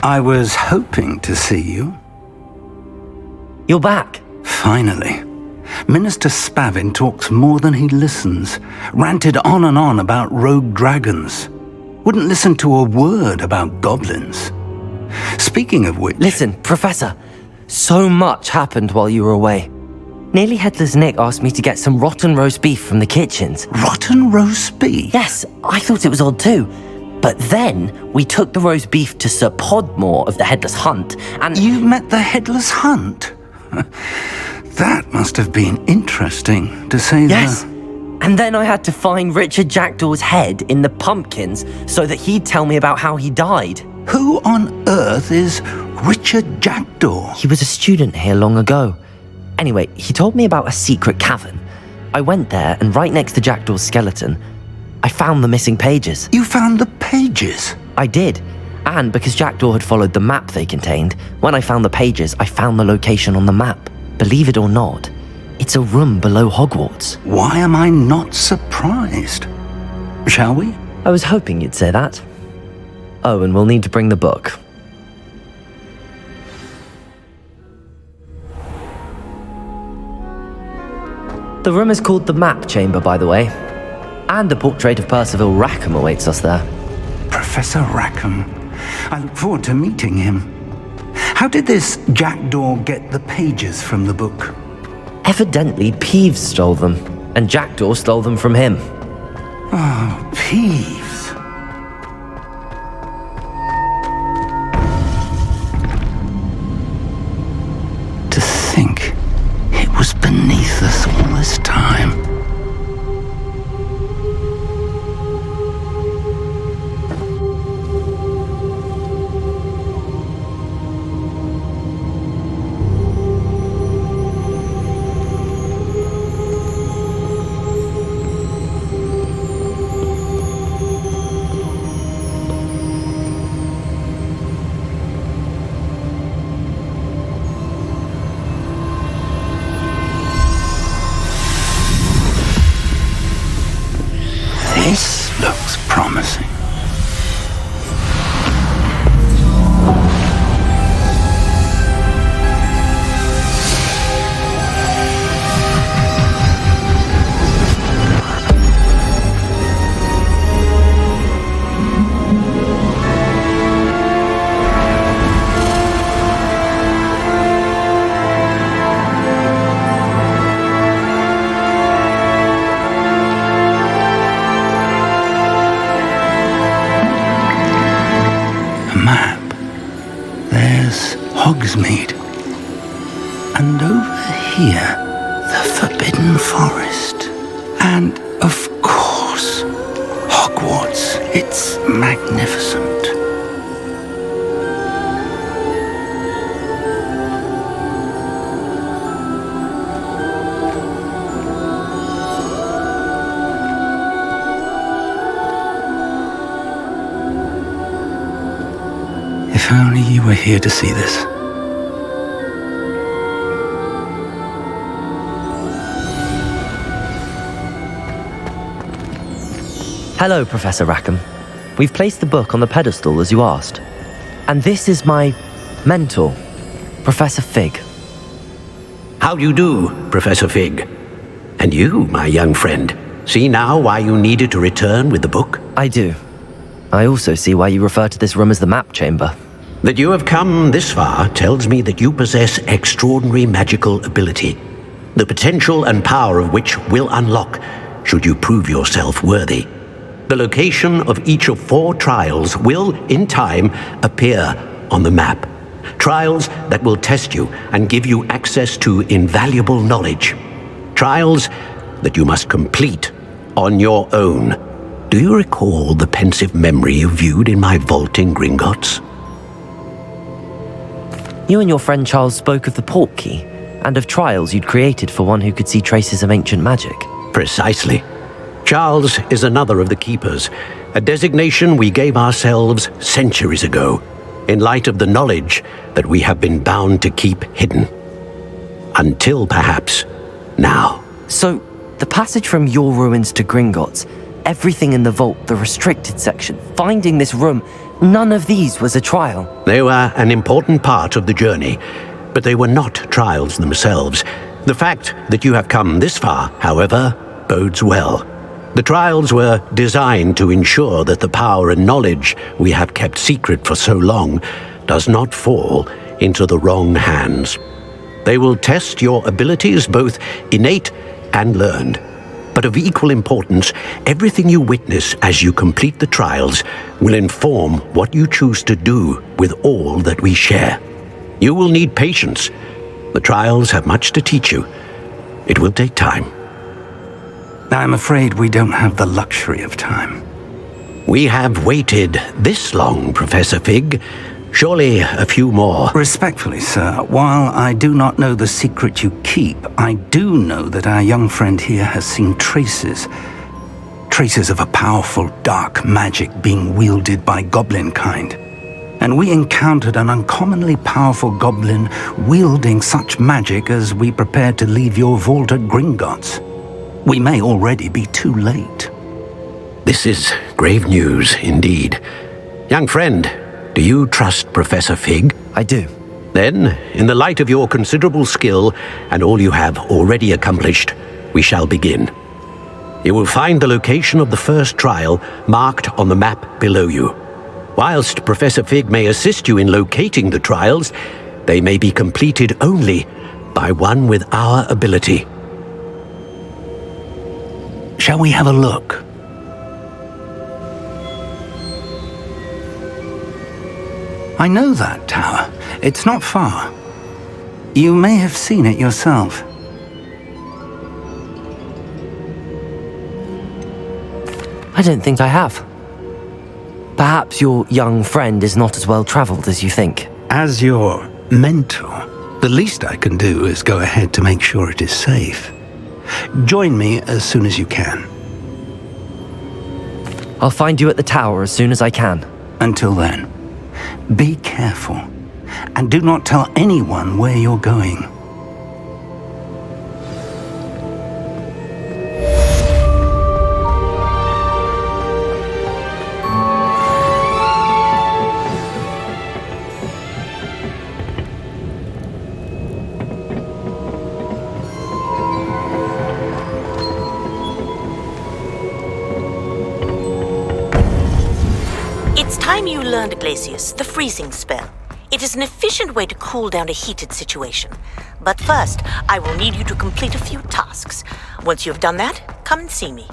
I was hoping to see you. You're back. Finally. Minister Spavin talks more than he listens. Ranted on and on about rogue dragons. Wouldn't listen to a word about goblins. Speaking of which... Listen, Professor. So much happened while you were away. Nearly Headless Nick asked me to get some rotten roast beef from the kitchens. Rotten roast beef? Yes, I thought it was odd too. But then we took the roast beef to Sir Podmore of the Headless Hunt, and... You met the Headless Hunt? That must have been interesting, to say the... Yes. And then I had to find Richard Jackdaw's head in the pumpkins so that he'd tell me about how he died. Who on earth is Richard Jackdaw? He was a student here long ago. Anyway, he told me about a secret cavern. I went there, and right next to Jackdaw's skeleton, I found the missing pages. You found the pages? I did. And because Jackdaw had followed the map they contained, when I found the pages, I found the location on the map. Believe it or not, it's a room below Hogwarts. Why am I not surprised? Shall we? I was hoping you'd say that. Oh, and we'll need to bring the book. The room is called the Map Chamber, by the way. And a portrait of Percival Rackham awaits us there. Professor Rackham. I look forward to meeting him. How did this Jackdaw get the pages from the book? Evidently, Peeves stole them, and Jackdaw stole them from him. Oh, Peeves. To think it was beneath us all this time. This looks promising. Map. There's Hogsmeade. And over here, the Forbidden Forest. And, of course, Hogwarts. It's magnificent. If only you were here to see this. Hello, Professor Rackham. We've placed the book on the pedestal as you asked. And this is my mentor, Professor Fig. How do you do, Professor Fig? And you, my young friend, see now why you needed to return with the book? I do. I also see why you refer to this room as the Map Chamber. That you have come this far tells me that you possess extraordinary magical ability, the potential and power of which will unlock should you prove yourself worthy. The location of each of 4 trials will, in time, appear on the map. Trials that will test you and give you access to invaluable knowledge. Trials that you must complete on your own. Do you recall the pensive memory you viewed in my vault in Gringotts? You and your friend Charles spoke of the port key, and of trials you'd created for one who could see traces of ancient magic. Precisely. Charles is another of the keepers, a designation we gave ourselves centuries ago, in light of the knowledge that we have been bound to keep hidden. Until, perhaps, now. So, the passage from your ruins to Gringotts, everything in the vault, the restricted section, finding this room, none of these was a trial. They were an important part of the journey, but they were not trials themselves. The fact that you have come this far, however, bodes well. The trials were designed to ensure that the power and knowledge we have kept secret for so long does not fall into the wrong hands. They will test your abilities, both innate and learned. But of equal importance, everything you witness as you complete the trials will inform what you choose to do with all that we share. You will need patience. The trials have much to teach you. It will take time. I'm afraid we don't have the luxury of time. We have waited this long, Professor Fig. Surely a few more. Respectfully, sir, while I do not know the secret you keep, I do know that our young friend here has seen traces of a powerful dark magic being wielded by goblin kind. And we encountered an uncommonly powerful goblin wielding such magic as we prepared to leave your vault at Gringotts. We may already be too late. This is grave news indeed. Young friend, do you trust Professor Fig? I do. Then, in the light of your considerable skill and all you have already accomplished, we shall begin. You will find the location of the first trial marked on the map below you. Whilst Professor Fig may assist you in locating the trials, they may be completed only by one with our ability. Shall we have a look? I know that tower. It's not far. You may have seen it yourself. I don't think I have. Perhaps your young friend is not as well traveled as you think. As your mentor, the least I can do is go ahead to make sure it is safe. Join me as soon as you can. I'll find you at the tower as soon as I can. Until then, be careful, and do not tell anyone where you're going. It's time you learned, Glacius, the freezing spell. It is an efficient way to cool down a heated situation. But first, I will need you to complete a few tasks. Once you have done that, come and see me.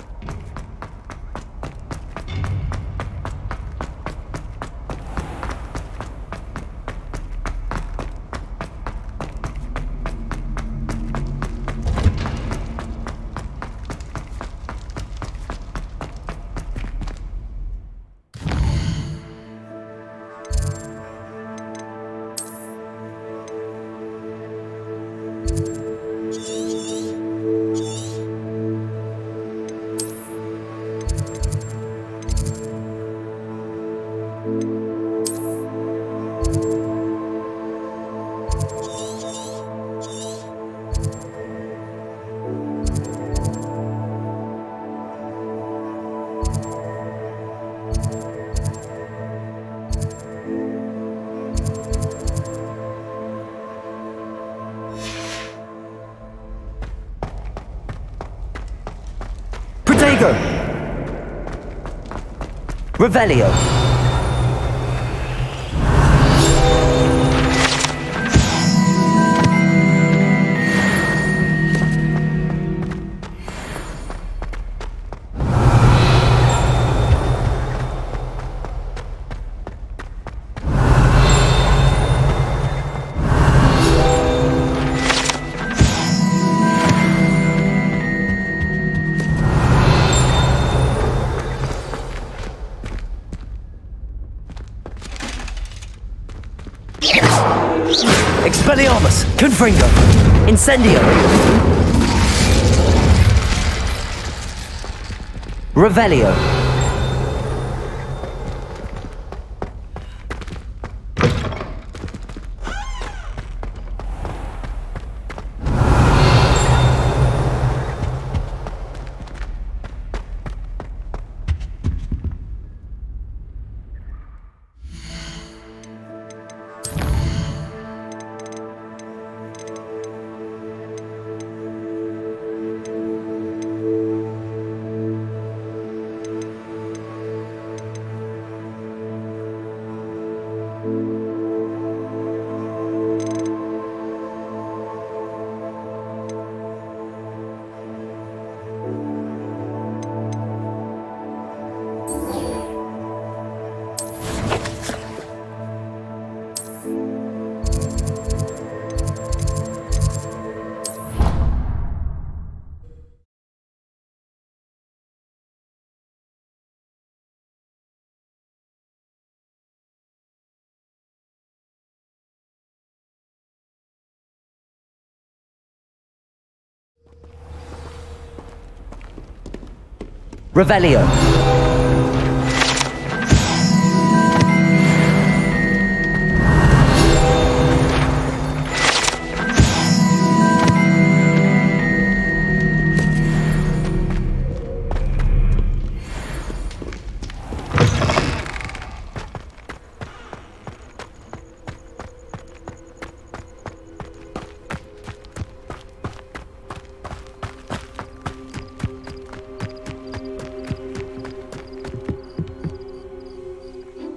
Protego! Revelio! Expelliarmus! Confringo! Incendio! Revelio! Revelio.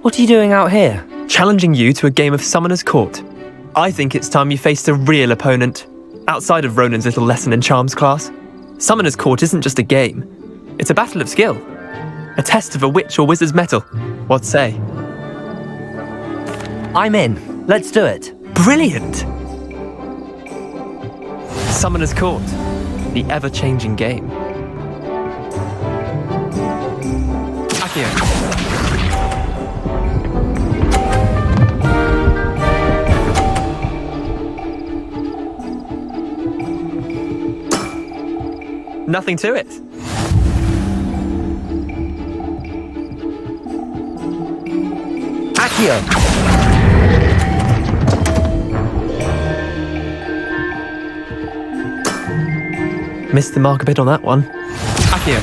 What are you doing out here? Challenging you to a game of Summoner's Court. I think it's time you faced a real opponent, outside of Ronan's little lesson in charms class. Summoner's Court isn't just a game. It's a battle of skill. A test of a witch or wizard's mettle. What say? I'm in. Let's do it. Brilliant! Summoner's Court. The ever-changing game. Accio. Nothing to it. Accio. Missed the mark a bit on that one. Accio.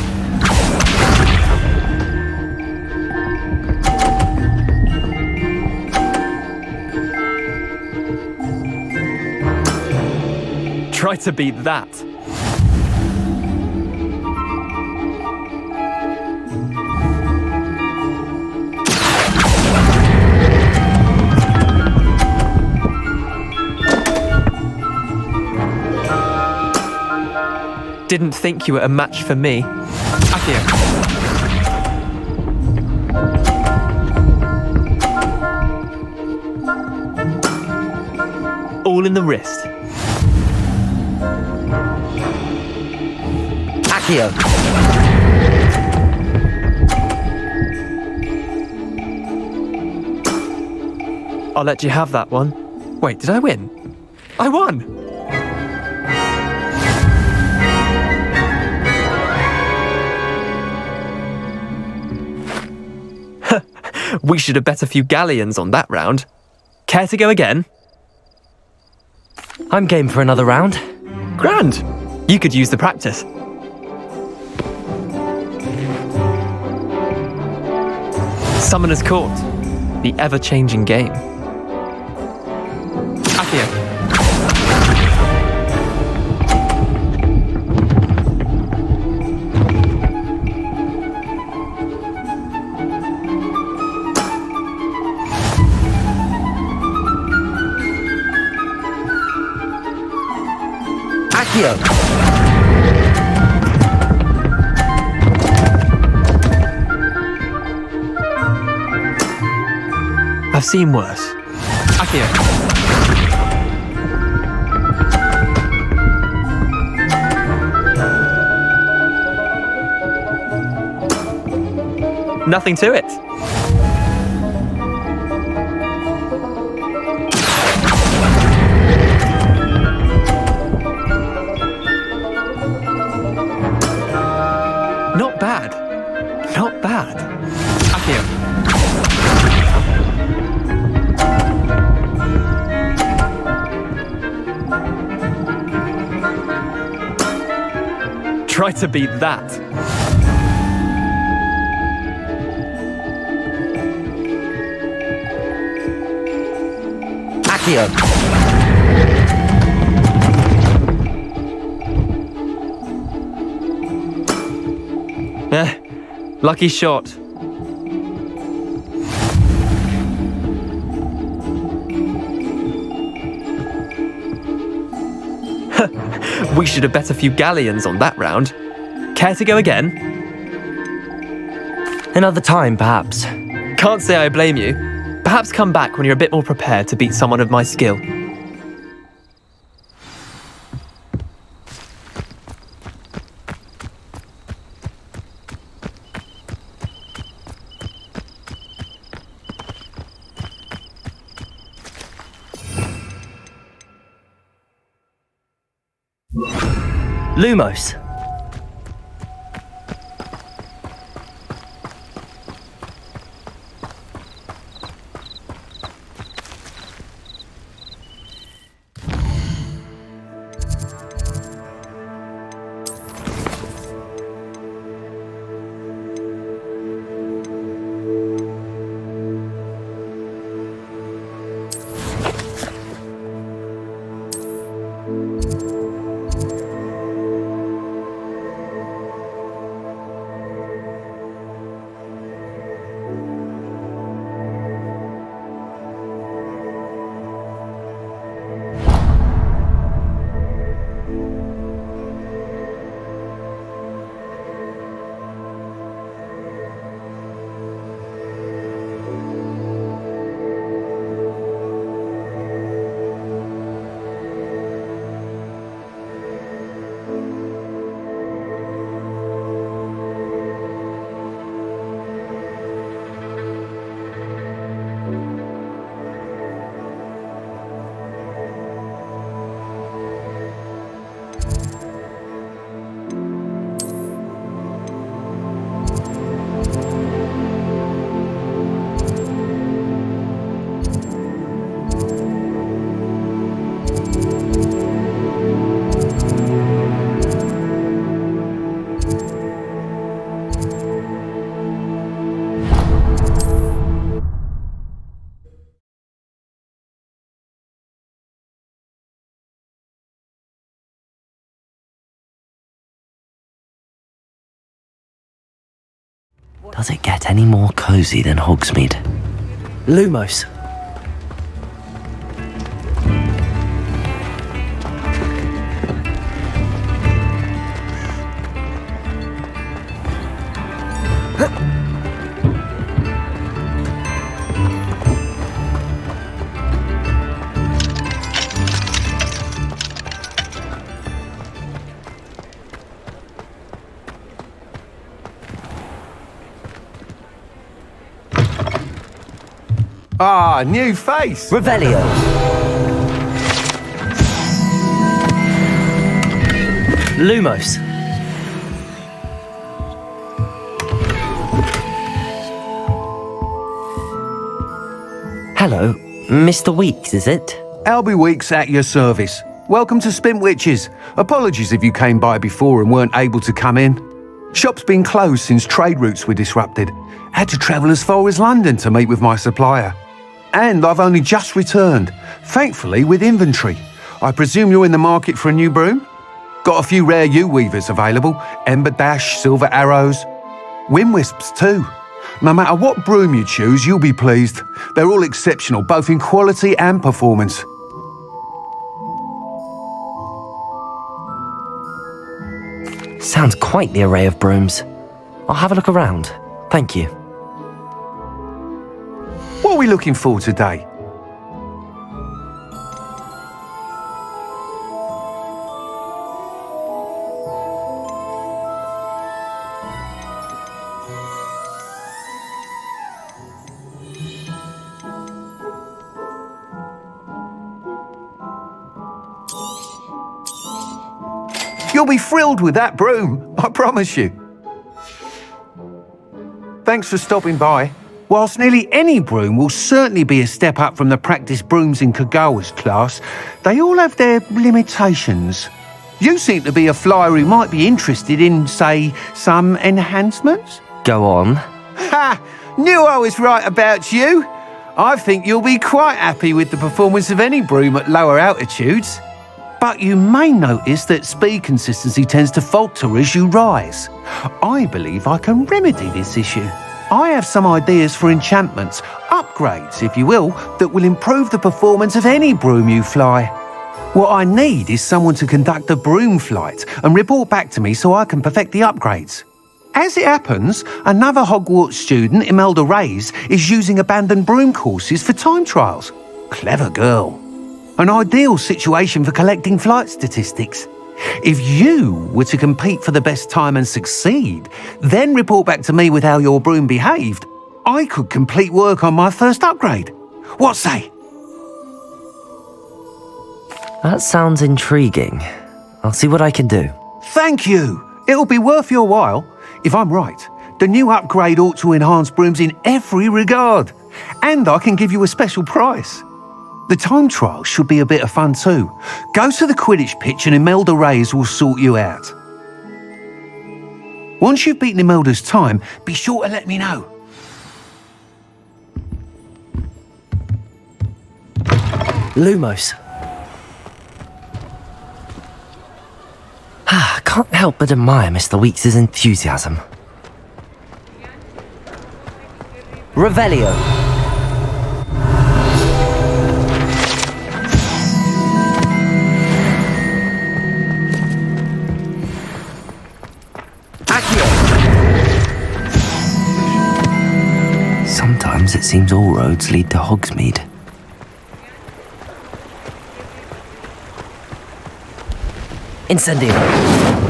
Try to beat that. Didn't think you were a match for me. Accio. All in the wrist. Accio. I'll let you have that one. Wait, did I win? I won! We should have bet a few galleons on that round. Care to go again? I'm game for another round. Grand! You could use the practice. Summoner's Court. The ever-changing game. Accio. Accio. I've seen worse. Accio. Nothing to it. Not bad. Not bad. Accio. Try to beat that. Accio. Lucky shot. We should have bet a few galleons on that round. Care to go again? Another time, perhaps. Can't say I blame you. Perhaps come back when you're a bit more prepared to beat someone of my skill. Lumos. Does it get any more cozy than Hogsmeade? Lumos. Ah, new face! Revelio. Lumos. Hello, Mr. Weeks, is it? Albie Weeks at your service. Welcome to Spintwitches. Apologies if you came by before and weren't able to come in. Shop's been closed since trade routes were disrupted. Had to travel as far as London to meet with my supplier. And I've only just returned, thankfully with inventory. I presume you're in the market for a new broom? Got a few rare yew-weavers available, Ember Dash, Silver Arrows, Wind Wisps too. No matter what broom you choose, you'll be pleased. They're all exceptional, both in quality and performance. Sounds quite the array of brooms. I'll have a look around. Thank you. What are we looking for today? You'll be thrilled with that broom, I promise you. Thanks for stopping by. Whilst nearly any broom will certainly be a step up from the practice brooms in Kagawa's class, they all have their limitations. You seem to be a flyer who might be interested in, say, some enhancements? Go on. Ha! Knew I was right about you. I think you'll be quite happy with the performance of any broom at lower altitudes. But you may notice that speed consistency tends to falter as you rise. I believe I can remedy this issue. I have some ideas for enchantments, upgrades if you will, that will improve the performance of any broom you fly. What I need is someone to conduct a broom flight and report back to me so I can perfect the upgrades. As it happens, another Hogwarts student, Imelda Reyes, is using abandoned broom courses for time trials. Clever girl. An ideal situation for collecting flight statistics. If you were to compete for the best time and succeed, then report back to me with how your broom behaved, I could complete work on my first upgrade. What say? That sounds intriguing. I'll see what I can do. Thank you. It'll be worth your while. If I'm right, the new upgrade ought to enhance brooms in every regard. And I can give you a special price. The time trial should be a bit of fun too. Go to the Quidditch pitch and Imelda Reyes will sort you out. Once you've beaten Imelda's time, be sure to let me know. Lumos. I can't help but admire Mr. Weeks' enthusiasm. Revelio. Sometimes it seems all roads lead to Hogsmeade. Incendio.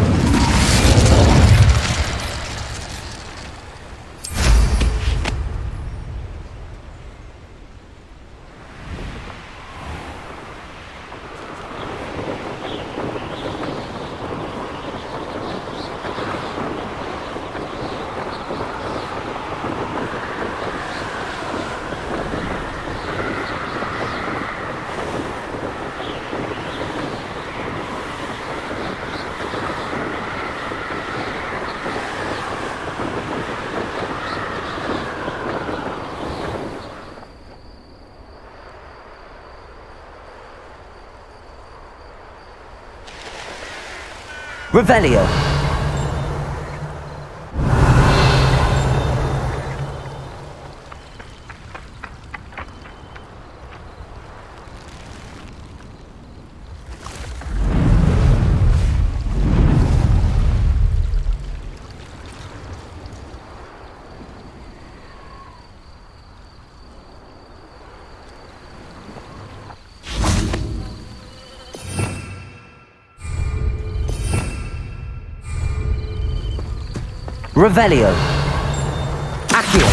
Revelio. Revelio. Accio.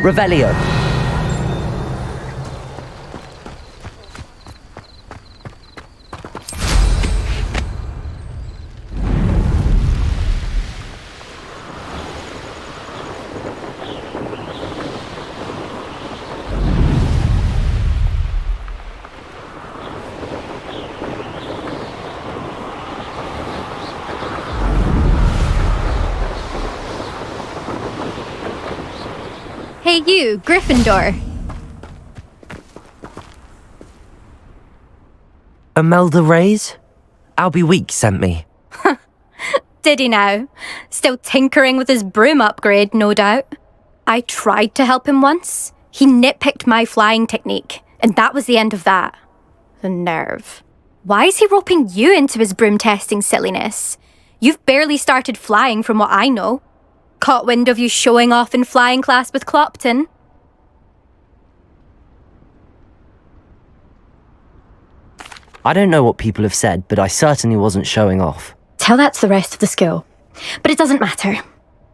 Revelio. Hey you, Gryffindor. Imelda Reyes? Albie Weeks sent me. Did he now? Still tinkering with his broom upgrade, no doubt. I tried to help him once. He nitpicked my flying technique, and that was the end of that. The nerve. Why is he roping you into his broom testing silliness? You've barely started flying from what I know. Caught wind of you showing off in flying class with Clopton. I don't know what people have said, but I certainly wasn't showing off. Tell that to the rest of the school. But it doesn't matter.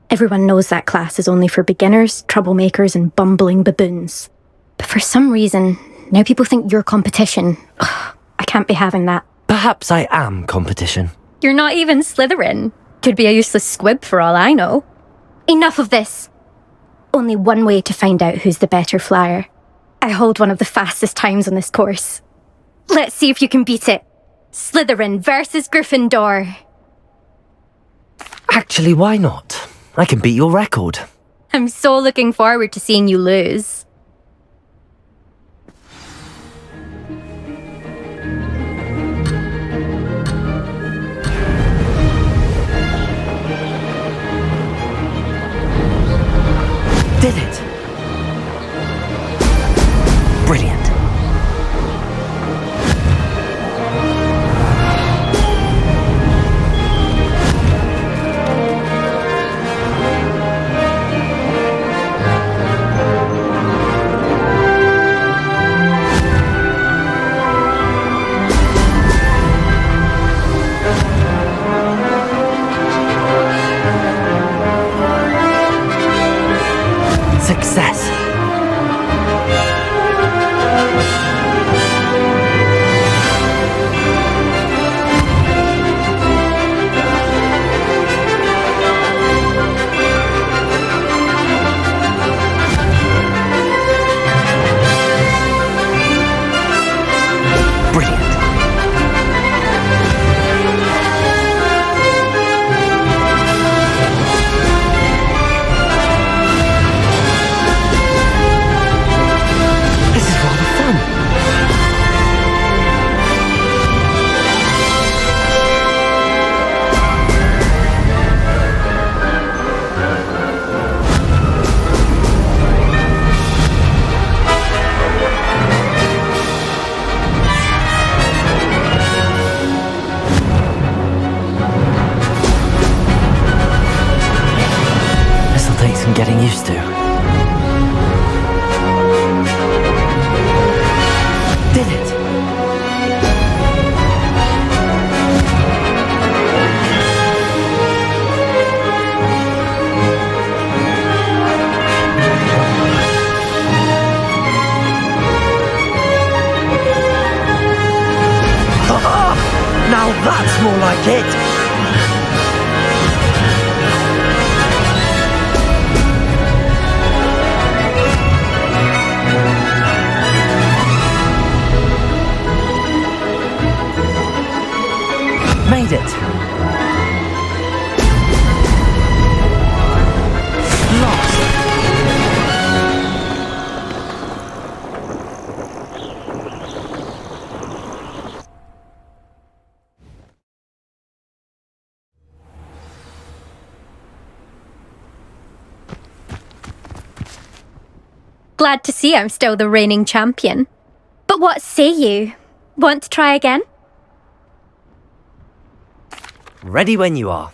Everyone knows that class is only for beginners, troublemakers, and bumbling baboons. But for some reason, now people think you're competition. Ugh, I can't be having that. Perhaps I am competition. You're not even Slytherin. Could be a useless squib for all I know. Enough of this. Only one way to find out who's the better flyer. I hold one of the fastest times on this course. Let's see if you can beat it. Slytherin versus Gryffindor. Actually, why not? I can beat your record. I'm so looking forward to seeing you lose. Did it! Success! Brilliant. This is rather fun. This'll take some getting used to. Did it! Now that's more like it! Made it! Lost! Glad to see I'm still the reigning champion. But what say you? Want to try again? Ready when you are.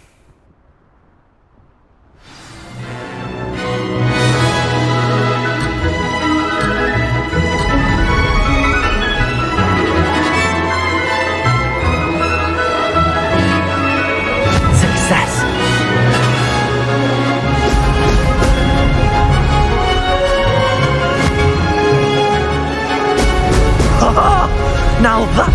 Success! Now that...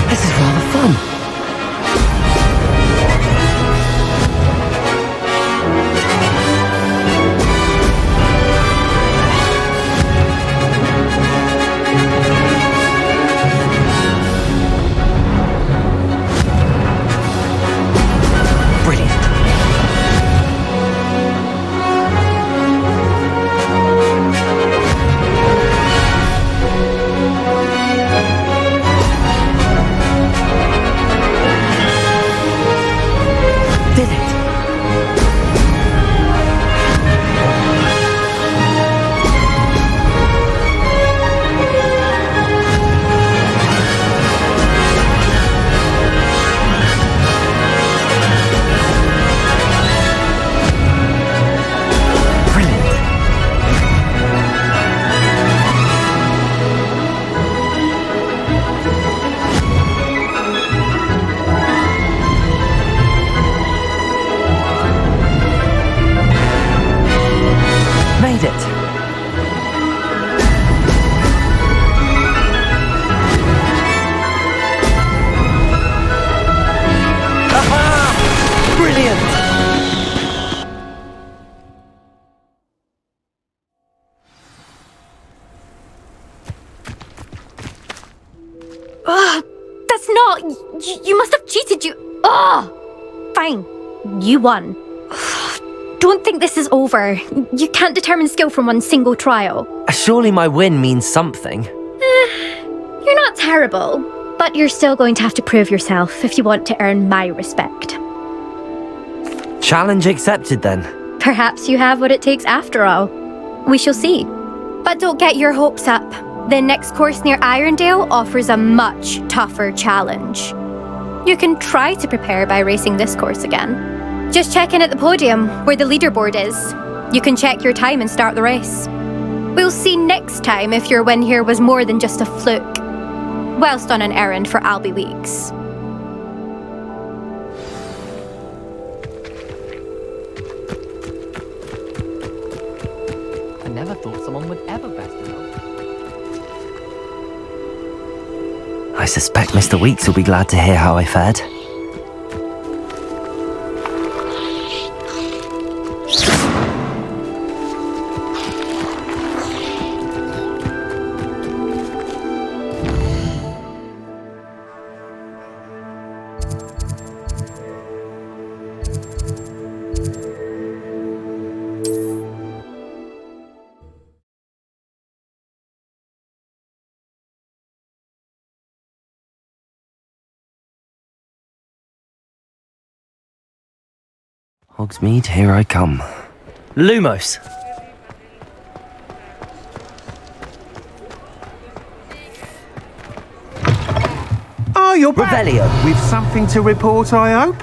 This is rather fun. Brilliant. Did it? Brilliant. Made it. Aha! Brilliant! That's not... You must have cheated, you... Fine. You won. Don't think this is over. You can't determine skill from one single trial. Surely my win means something. You're not terrible, but you're still going to have to prove yourself if you want to earn my respect. Challenge accepted then. Perhaps you have what it takes after all. We shall see. But don't get your hopes up. The next course near Irondale offers a much tougher challenge. You can try to prepare by racing this course again. Just check in at the podium, where the leaderboard is. You can check your time and start the race. We'll see next time if your win here was more than just a fluke, whilst on an errand for Albie Weeks. I never thought someone would ever best it out. I suspect Mr. Weeks will be glad to hear how I fared. Hogsmeade, here I come. Lumos! Oh, you're back. Revelio. With something to report, I hope?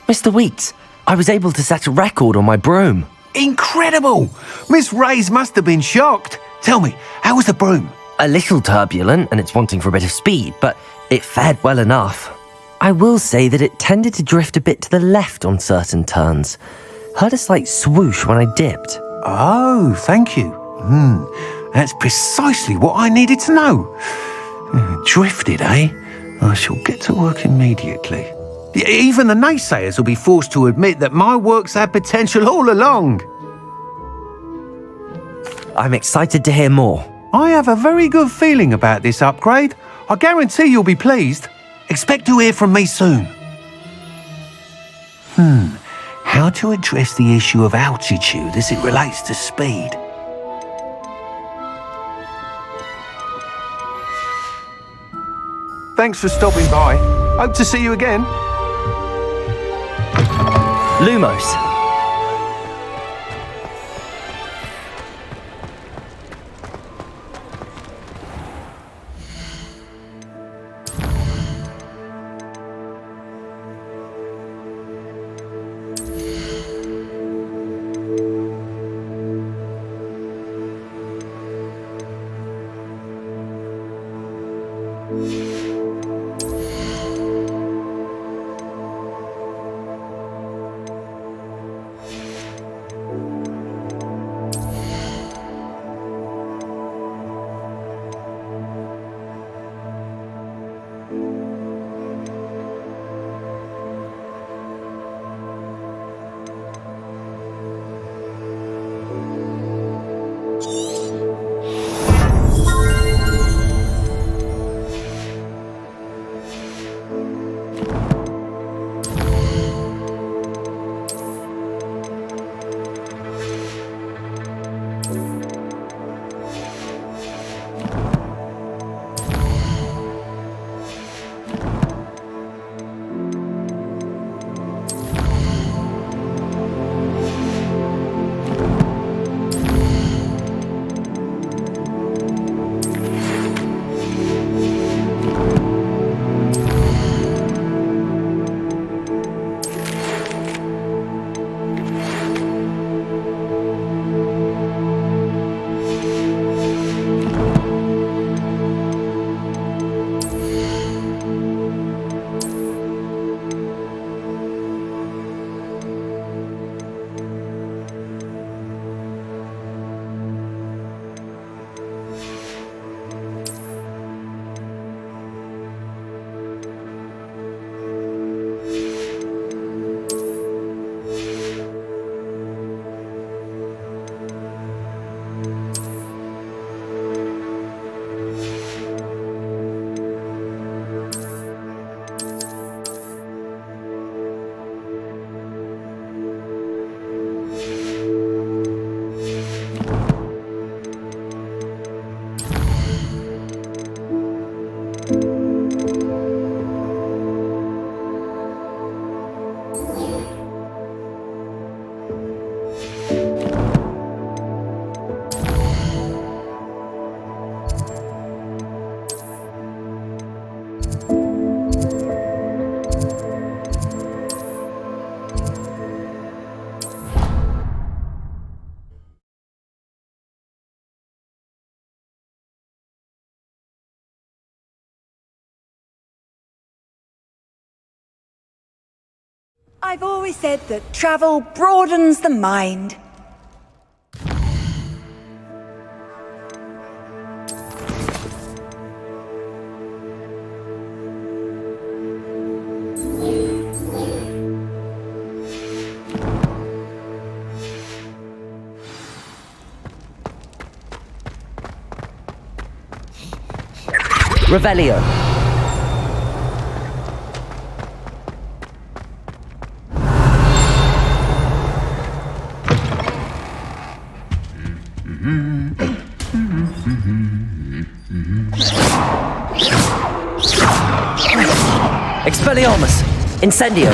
Mr. Weeks, I was able to set a record on my broom. Incredible! Miss Reyes must have been shocked. Tell me, how was the broom? A little turbulent and it's wanting for a bit of speed, but it fared well enough. I will say that it tended to drift a bit to the left on certain turns. Heard a slight swoosh when I dipped. Oh, thank you. That's precisely what I needed to know. Drifted, eh? I shall get to work immediately. Even the naysayers will be forced to admit that my work's had potential all along. I'm excited to hear more. I have a very good feeling about this upgrade. I guarantee you'll be pleased. Expect to hear from me soon. How to address the issue of altitude as it relates to speed? Thanks for stopping by. Hope to see you again. Lumos. I've always said that travel broadens the mind. Revelio. Expelliarmus! Incendio!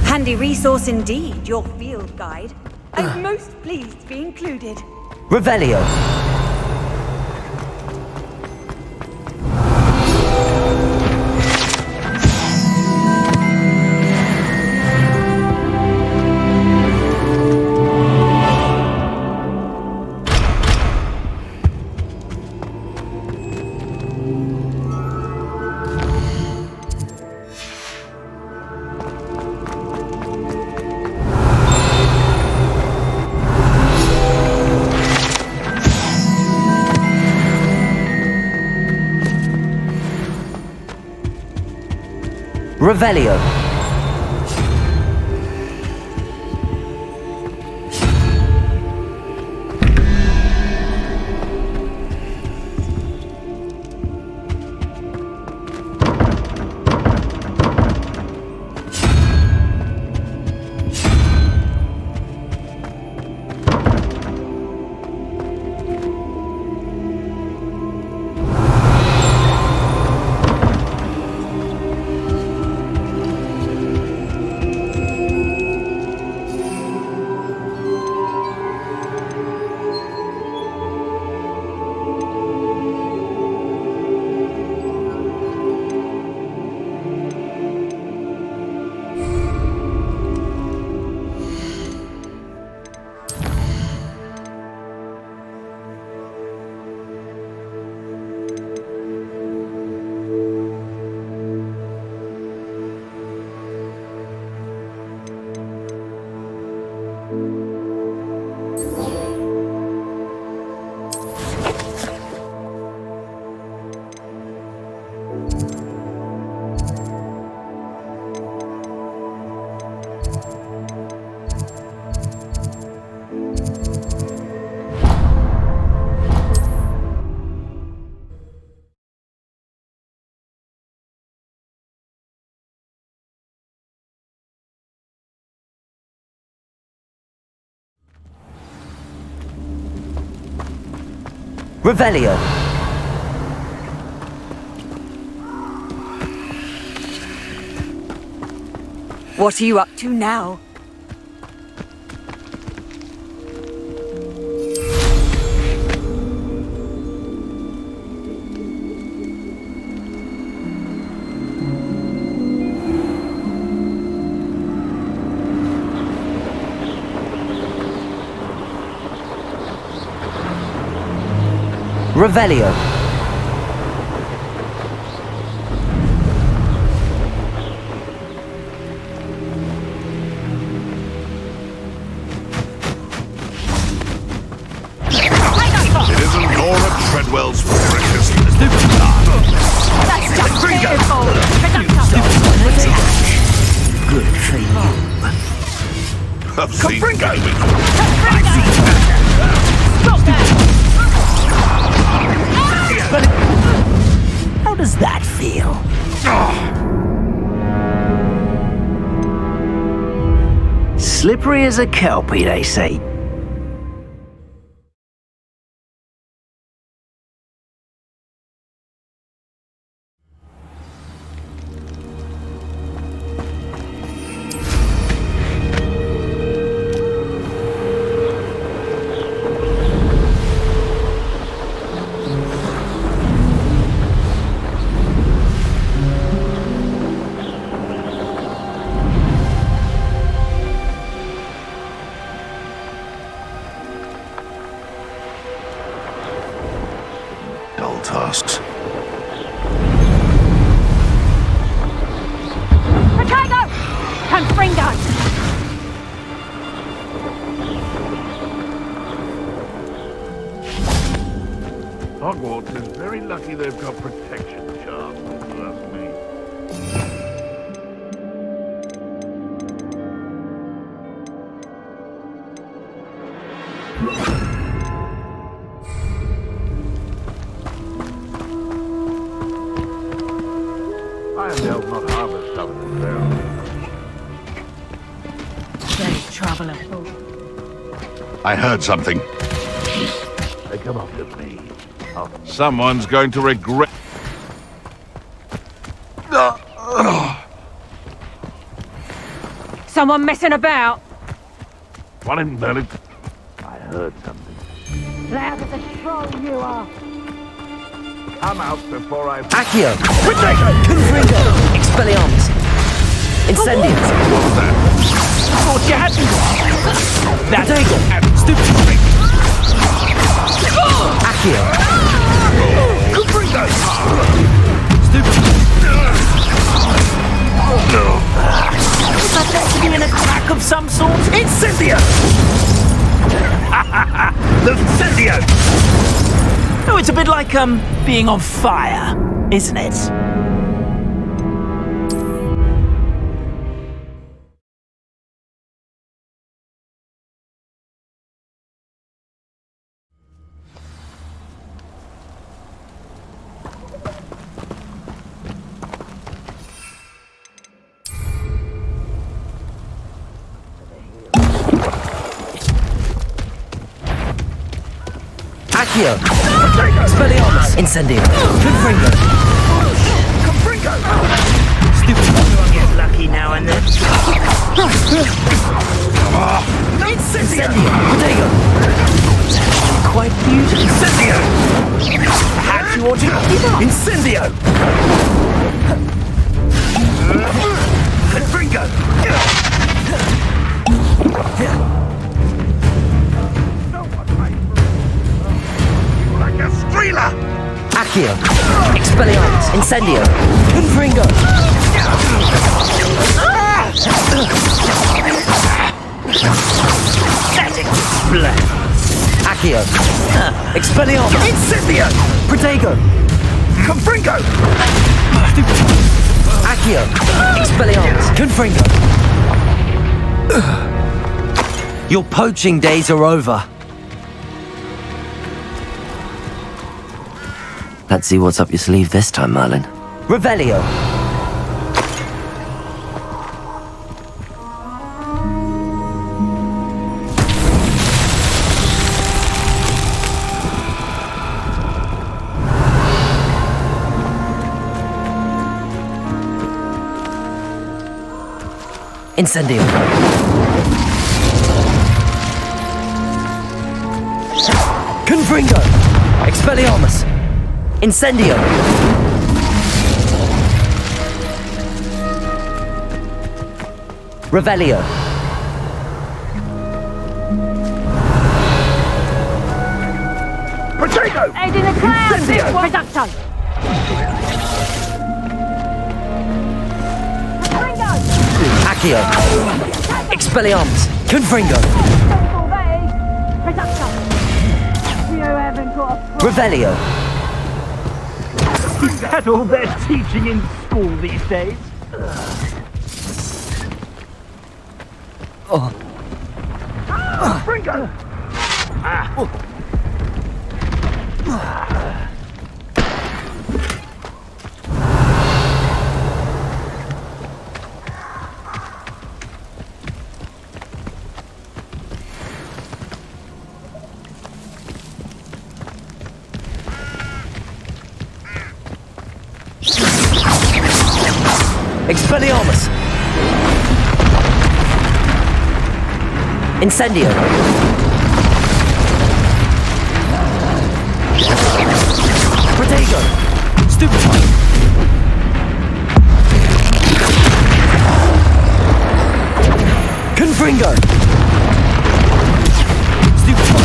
Handy resource indeed, your field guide. I'm most pleased to be included. Revelio! Revelio. Revelio. What are you up to now? Revelio. It isn't Laura Treadwell's precious. That's just beautiful! Good for you. I've seen damage. Stop that! How does that feel? Slippery as a kelpie, they say. tasks. Potato! Confringo! Hogwarts is very lucky they've got protection charms, if you ask me. I am the elf, not harbour stuff in the There's trouble afoot. I heard something. They come after me. Oh, someone's going to regret. Someone messing about? One in Berlin. I heard something. Loud as a troll you are. Come out before I. Accio! Confringo! Expelliarmus! Incendium! What was that? Thought you had me. Protego! Stupid. Accio! Confringo! Is that meant to be an attack of some sort? Incendio! The Incendio! Oh, it's a bit like, being on fire, isn't it? Accio! Expelliarmus! Incendium! Confringo! Stupid. I'll get lucky now and then. Incendium! Protego! Quite beautiful. Incendio! Perhaps you ought to give up. Incendio! Confringo! Like a streeler! Accio! Expelliarmus! Incendio! Confringo! Static display. Accio! Expelliarmus! Incendio! Protego! Confringo! Accio! Expelliarmus! Confringo! Your poaching days are over. Let's see what's up your sleeve this time, Merlin. Revelio! Incendio! Confringo! Expelliarmus! Incendio! Revelio! Potato! Aid in the clouds! Reducto! Confringo! Accio! Expelliarmus! Confringo! Reducto! You haven't got a Revelio! Is that all they're teaching in school these days? Bringo! Expelliarmus! Incendio! Protego! Stupefy! Confringo! Stupefy!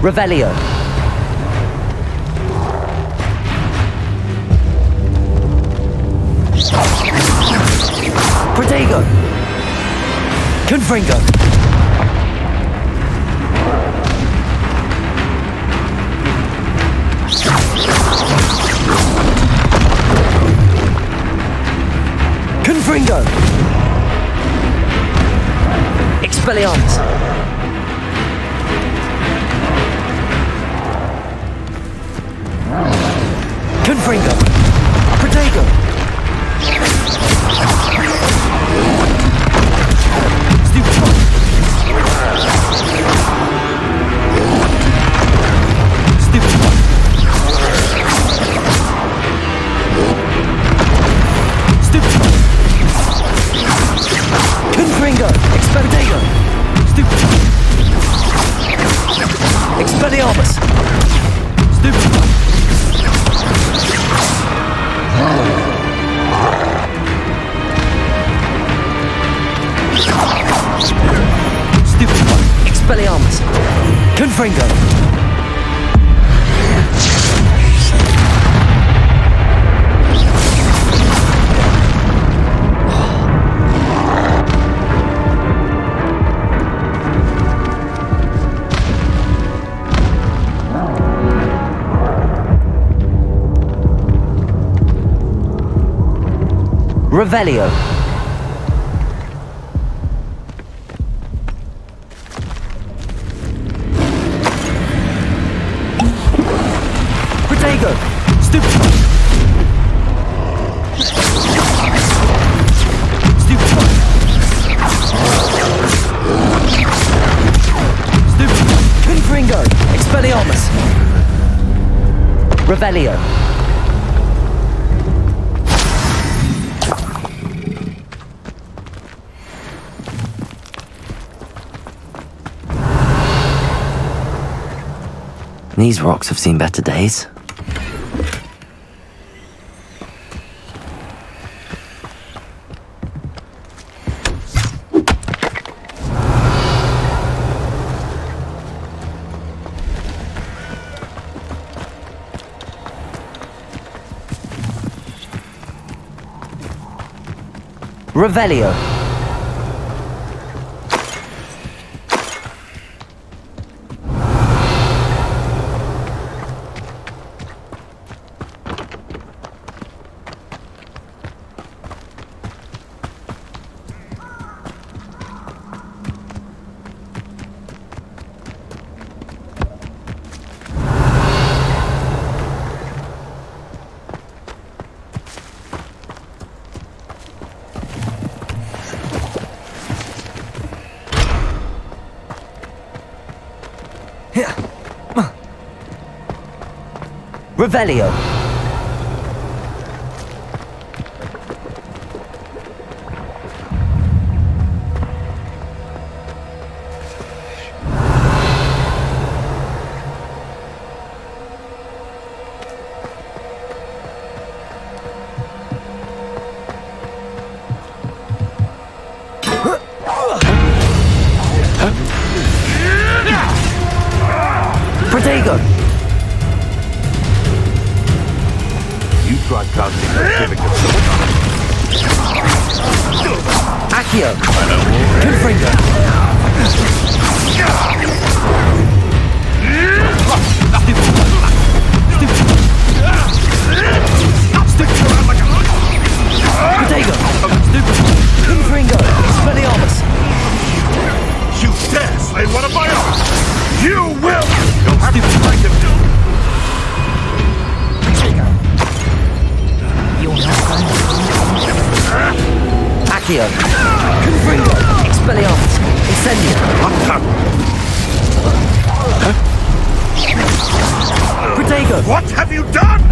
Revelio. Protego. Confringo. Confringo. Expelliarmus. Confringo. Protego. Confringo. Expelliarmus. Expelliarmus. Expelliarmus. Confringo. Revelio. Protego. Stupid. Stupid. Stupid. Confringo. Expelliarmus. Revelio. These rocks have seen better days. Revelio. Revelio. Protego. You tried casting those certificates. Accio. Confringo. Protego. Confringo. Expelliarmus. You dare slay one of my own! You will! You'll have to fight him. Accio. Confringo. Expelliarmus. Incendio. Protego. What have you done?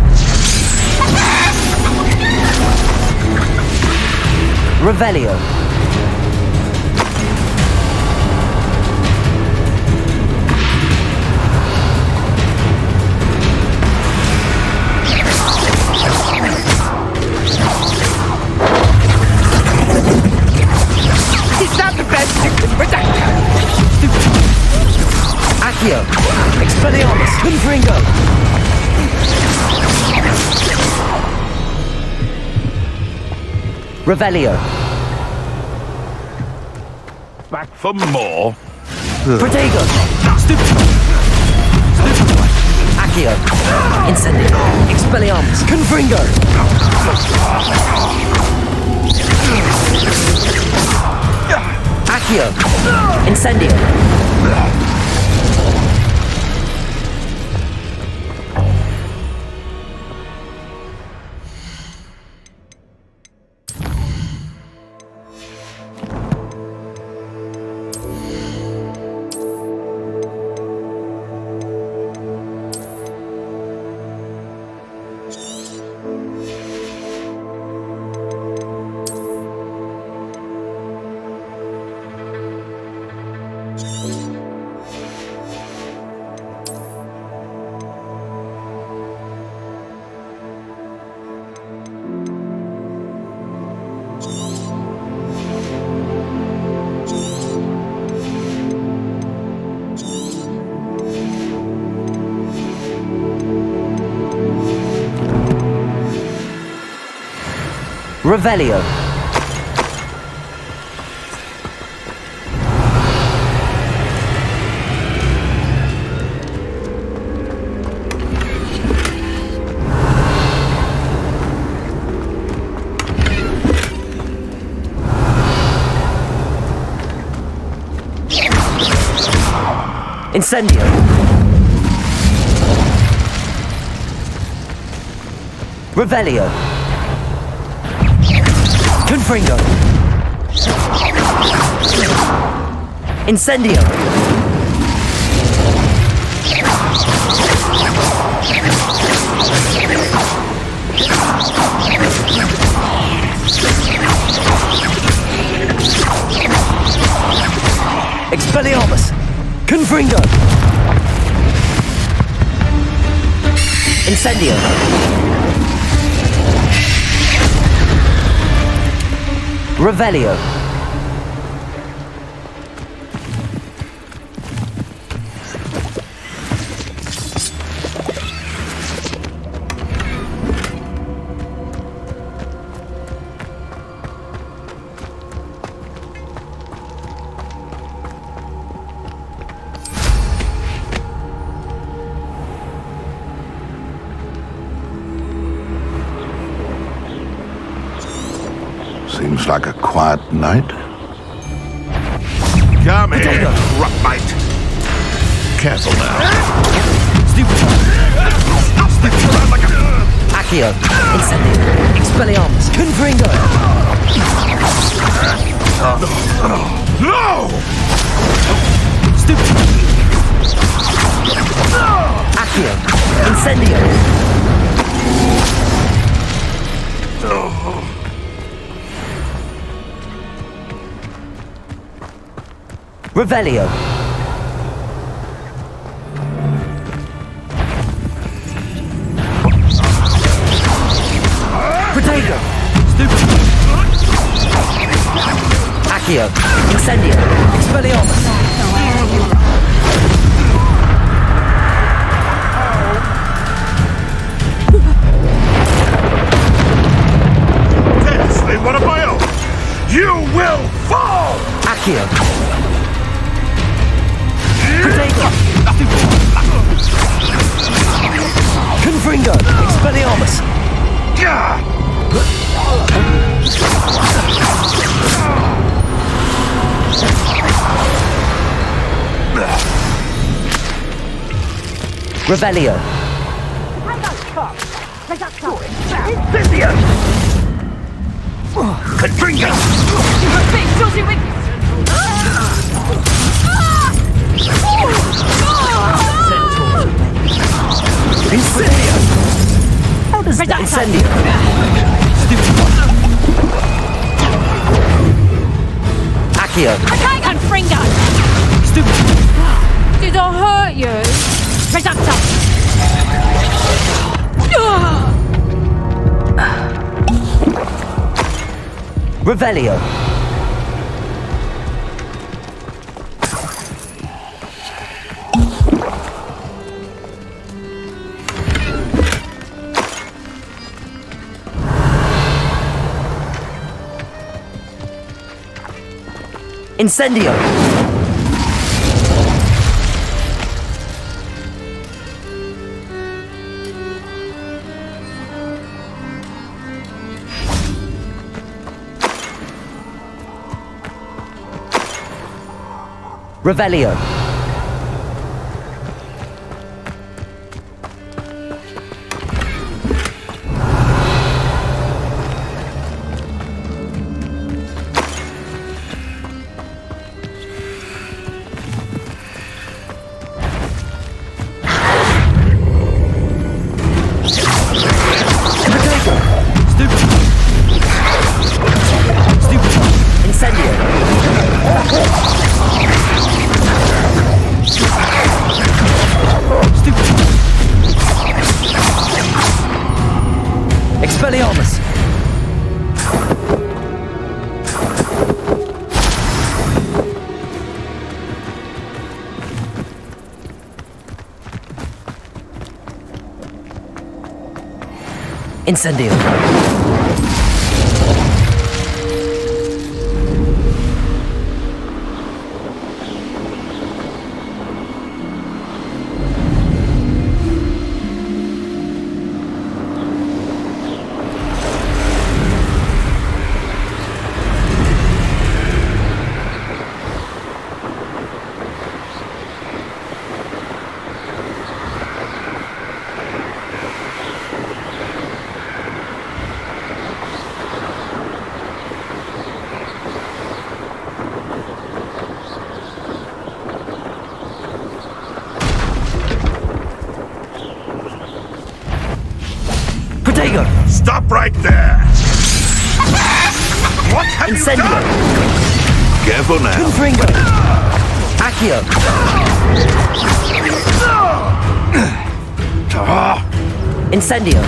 Revelio. Accio. Expelliarmus! Confringo! Revelio. Back for more? Protego! Accio. Incendio. Expelliarmus. Confringo. Accio. Incendio. Revelio. Incendio. Revelio. Confringo. Incendio. Expelliarmus. Confringo. Incendio. Revelio. Seems like a quiet night. Come here, Rockbite. Careful now. Accio. Incendio. Expelliarmus. Confringo. No! Accio. Incendio. Revelio. Protego. Accio. Incendio. Expelliarmus. Yes, they want a bio! You will fall! Accio. Confringo. Expelliarmus. Revelio. Incendio! Confringo! Incendio. How does that Incendio? Accio. Okay, Confringo! Did I hurt you? Reductor! Revelio. Incendio! Revelio. Expelliarmus! Incendio! Stop right there! What have Incendio! you done? Careful now. Confringo! Accio! Incendio!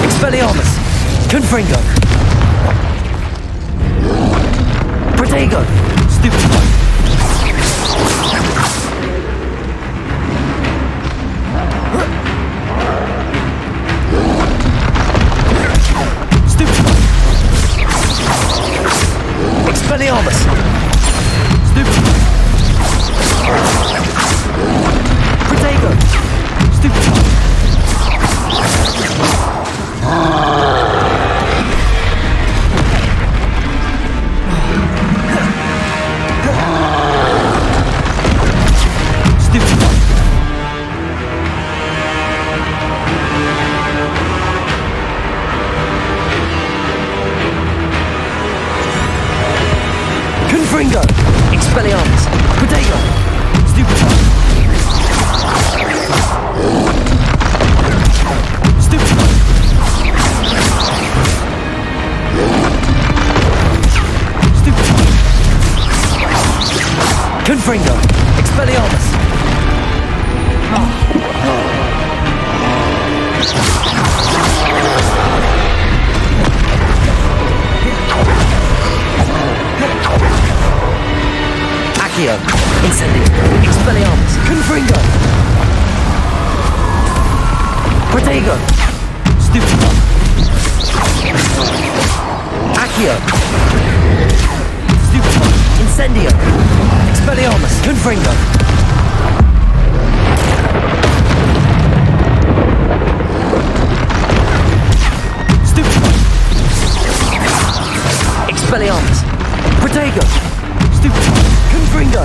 Expelliarmus! Confringo! Protego! Stupefy! Stupefy! Expelliarmus! Stupefy! Protego! Stupefy! Confringo! Expelliarmus! Protego! Stupefy! Stupefy! Stupefy! Confringo! Expelliarmus! Accio! Incendio! Expelliarmus! Confringo! Protego! Stupefy! Accio! Stupefy! Incendio! Expelliarmus! Confringo! Stupefy! Expelliarmus! Protego! Stupefy! Confringo!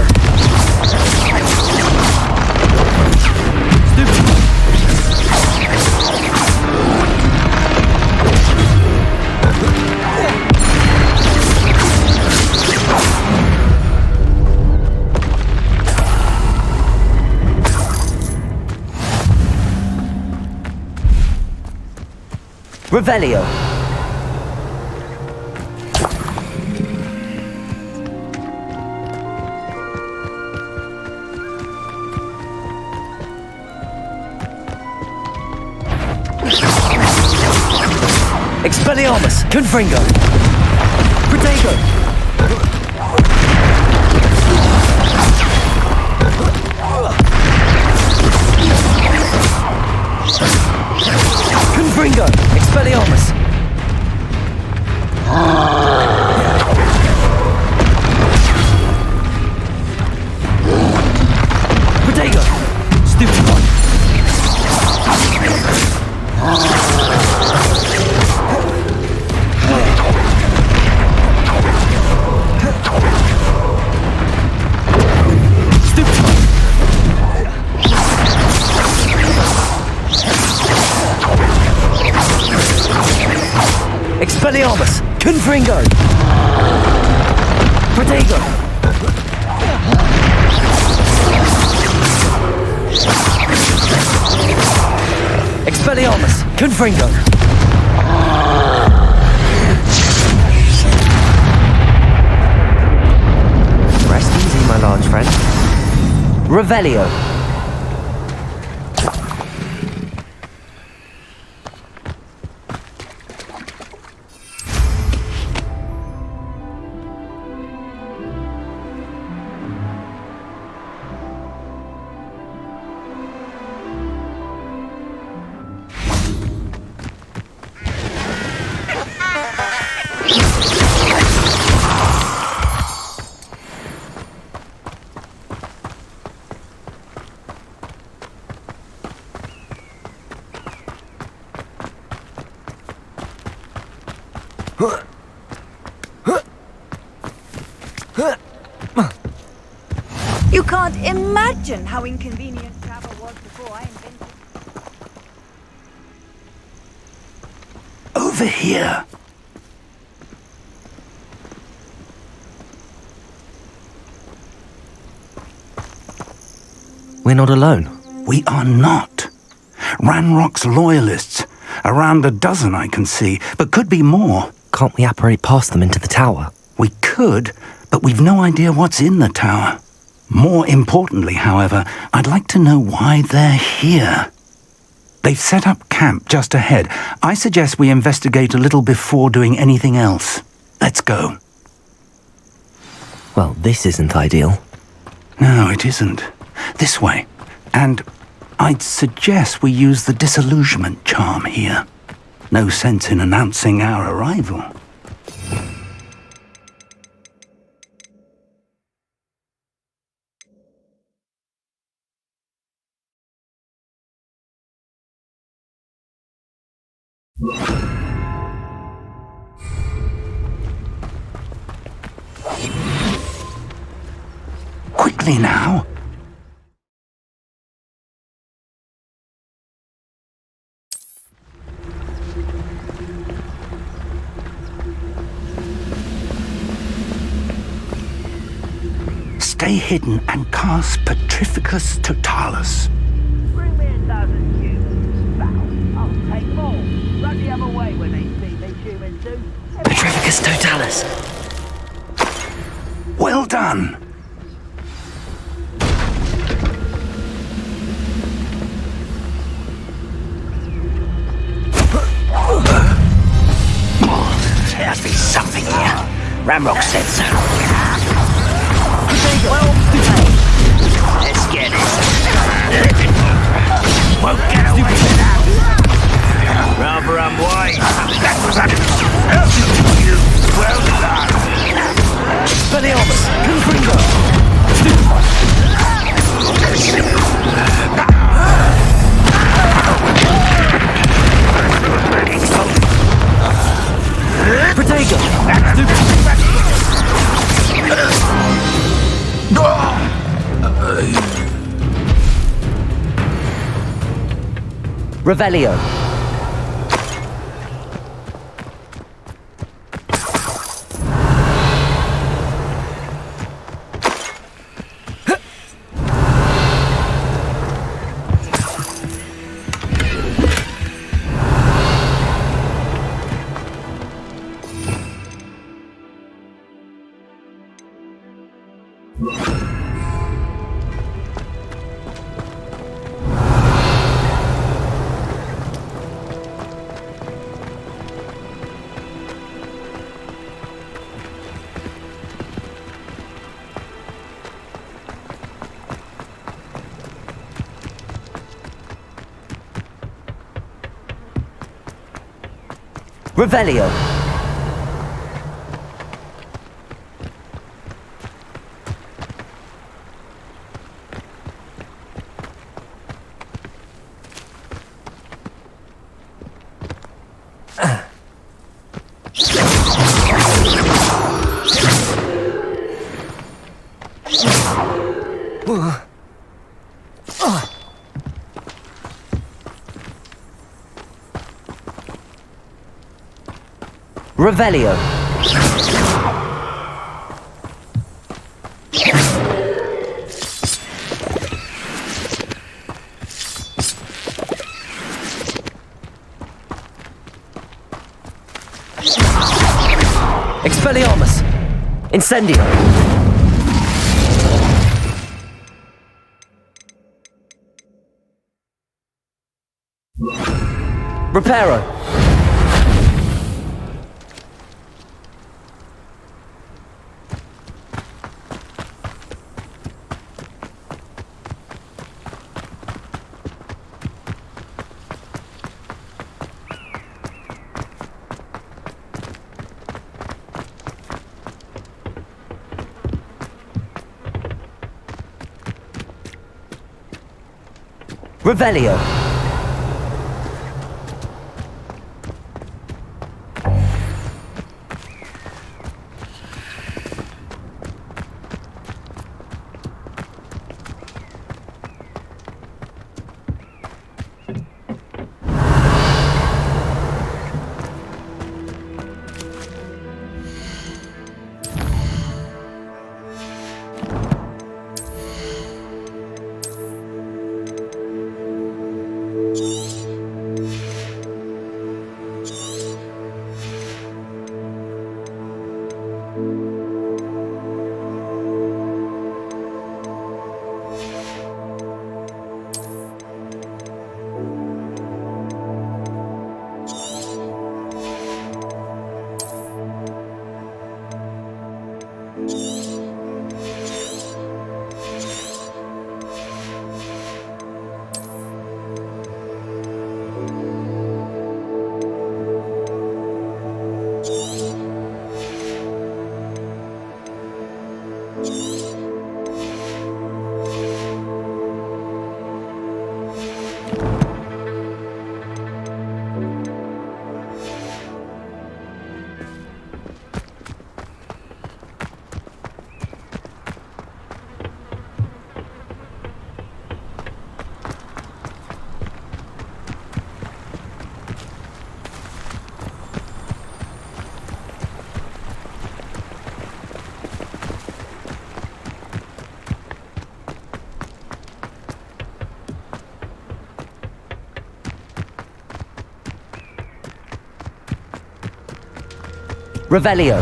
Stupefy! Revelio! Expelliarmus! Confringo! Protego! Confringo! Expelliarmus! Protego! Stupid one! Stupid one! Expelliarmus! Confringo! Protego! Expelliarmus! Confringo! Rest easy, my large friend. Revelio! You can't imagine how inconvenient travel was before I invented it. Over here. We're not alone. We are not. Ranrock's loyalists. Around a dozen I can see, but could be more. Can't we apparate past them into the tower? We could, but we've no idea what's in the tower. More importantly, however, I'd like to know why they're here. They've set up camp just ahead. I suggest we investigate a little before doing anything else. Let's go. Well, this isn't ideal. No, it isn't. This way. And I'd suggest we use the disillusionment charm here. No sense in announcing our arrival. Quickly now. Stay hidden and cast Petrificus Totalis. Bring me a dozen humans, pal. I'll take them all. Run the other way when they see me humans do. Petrificus Totalis! Well done. There must be something here. Ramrock said so. Well played. Let's get it. Won't get away with that. Rather unwise. That was you. Well done. Expelliarmus! Confringo! Protego! Revelio. Revelio. Revelio. Expelliarmus. Incendio. Reparo. Revelio. Revelio.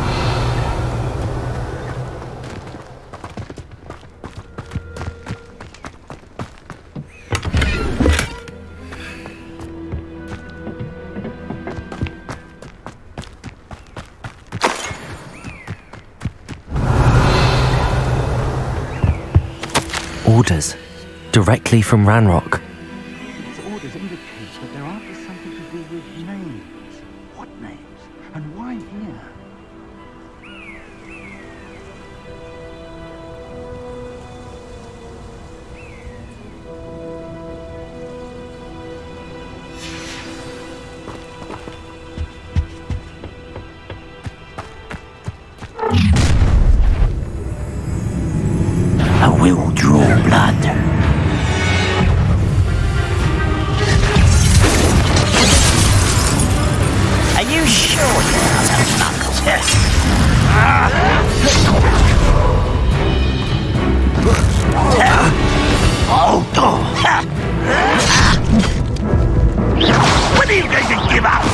Orders. Directly from Ranrock. These orders indicate that they're after something to do with names. What names? And why here? I will draw blood. Are you sure you're not a knuckle? When are you going to give up?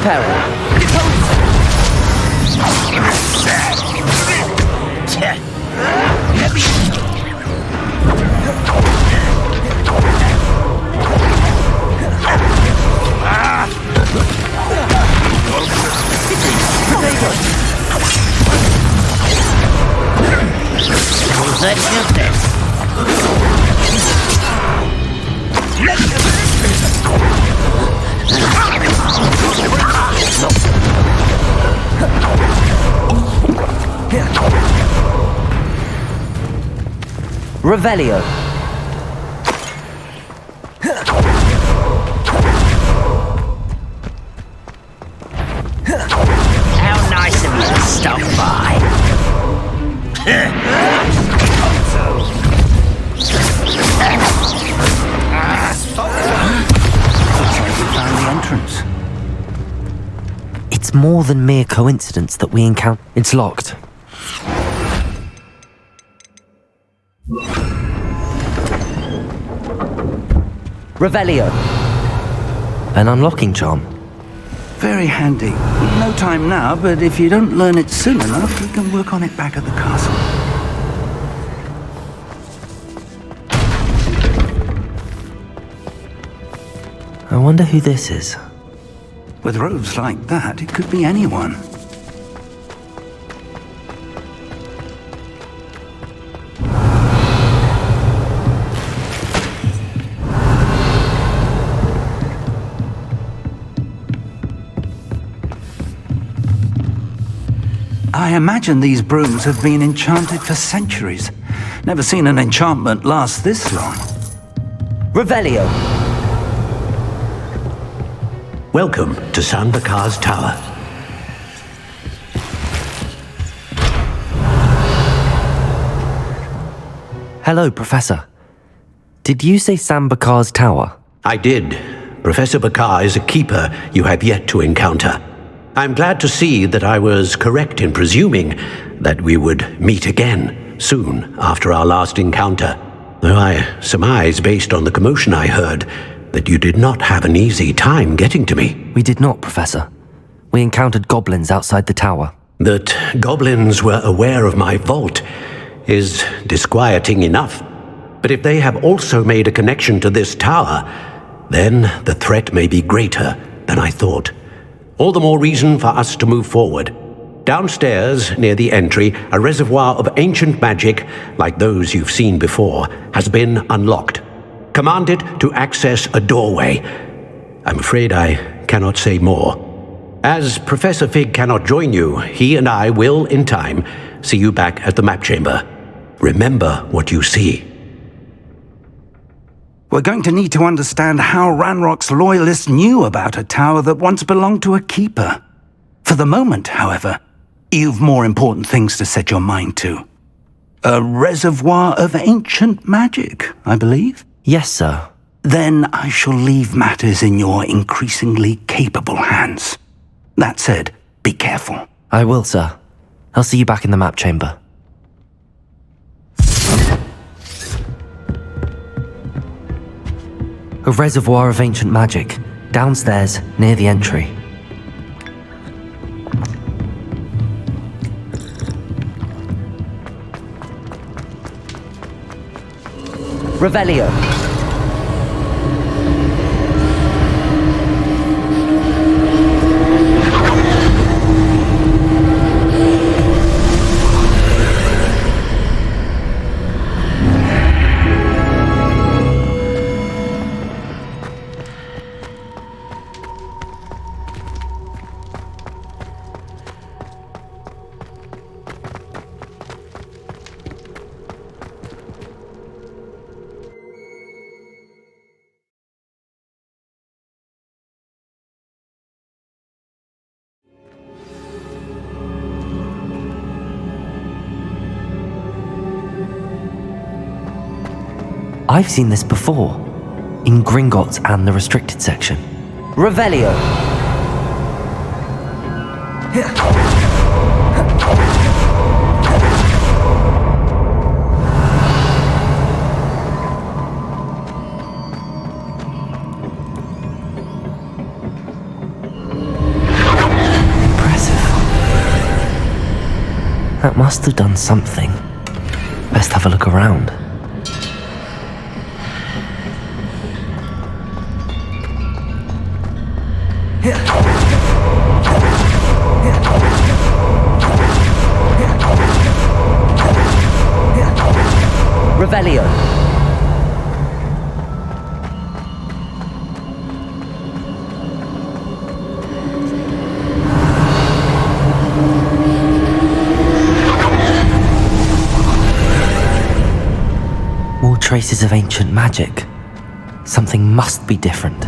Preparing. Let's do this. Revelio. How nice of you to stop by. Looks like we found the entrance. It's more than mere coincidence that we encounter. It's locked. Revelio. An unlocking charm. Very handy. No time now, but if you don't learn it soon enough, we can work on it back at the castle. I wonder who this is. With robes like that, it could be anyone. I imagine these brooms have been enchanted for centuries. Never seen an enchantment last this long. Revelio. Welcome to Sanbakar's Tower. Hello, Professor. Did you say Sambakar's Tower? I did. Professor Bakar is a keeper you have yet to encounter. I'm glad to see that I was correct in presuming that we would meet again soon after our last encounter, though I surmise, based on the commotion I heard, that you did not have an easy time getting to me. We did not, Professor. We encountered goblins outside the tower. That goblins were aware of my vault is disquieting enough. But if they have also made a connection to this tower, then the threat may be greater than I thought. All the more reason for us to move forward. Downstairs, near the entry, a reservoir of ancient magic, like those you've seen before, has been unlocked. Command it to access a doorway. I'm afraid I cannot say more. As Professor Fig cannot join you, he and I will, in time, see you back at the map chamber. Remember what you see. We're going to need to understand how Ranrock's loyalists knew about a tower that once belonged to a keeper. For the moment, however, you've more important things to set your mind to. A reservoir of ancient magic, I believe? Yes, sir. Then I shall leave matters in your increasingly capable hands. That said, be careful. I will, sir. I'll see you back in the map chamber. A reservoir of ancient magic, downstairs, near the entry. Revelio. I've seen this before, in Gringotts and the restricted section. Revelio. That must have done something. Best have a look around. Revelio. More traces of ancient magic. Something must be different.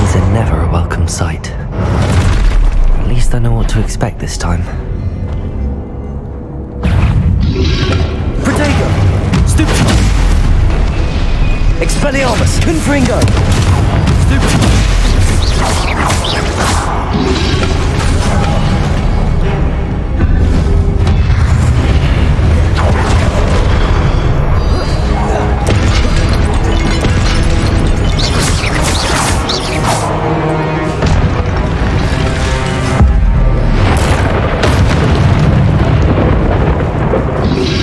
These are never a welcome sight. At least I know what to expect this time. Protego! Stupid! Expelliarmus! Confringo!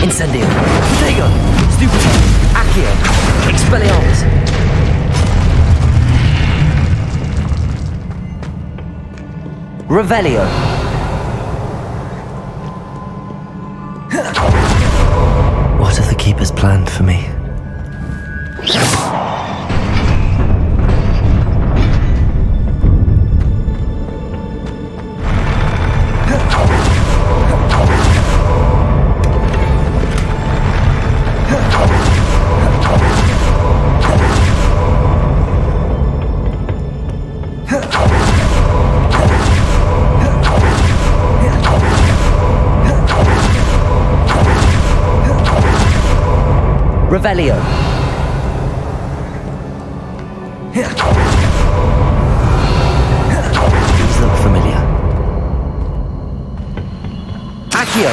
Incendio! Protego! Stupid! Accio! Expelliarmus! Revelio! What have the Keepers planned for me? Revelio. These look familiar. Accio.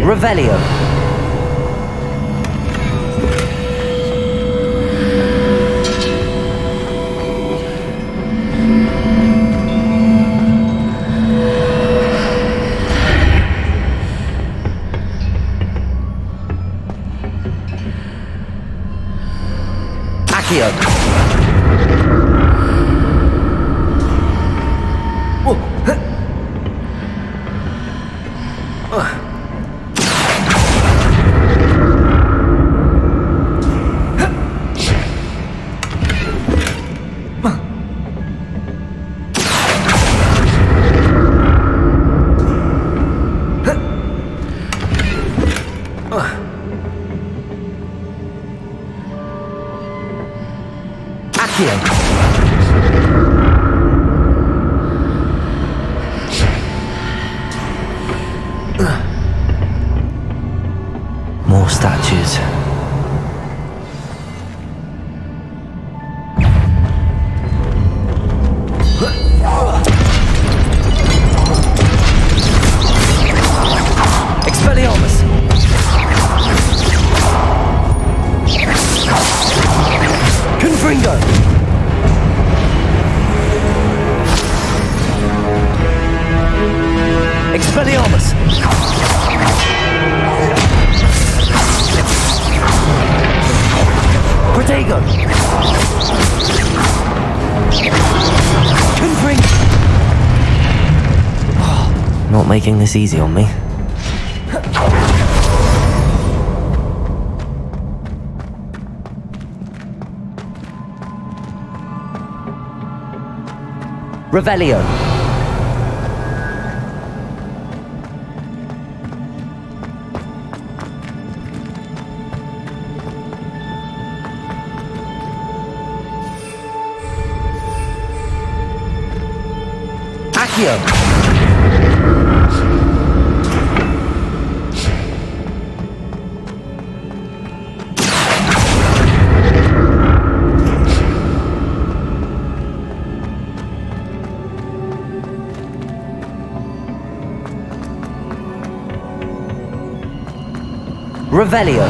Revelio. Accio. not making this easy on me. Revelio. Accio. Revelio.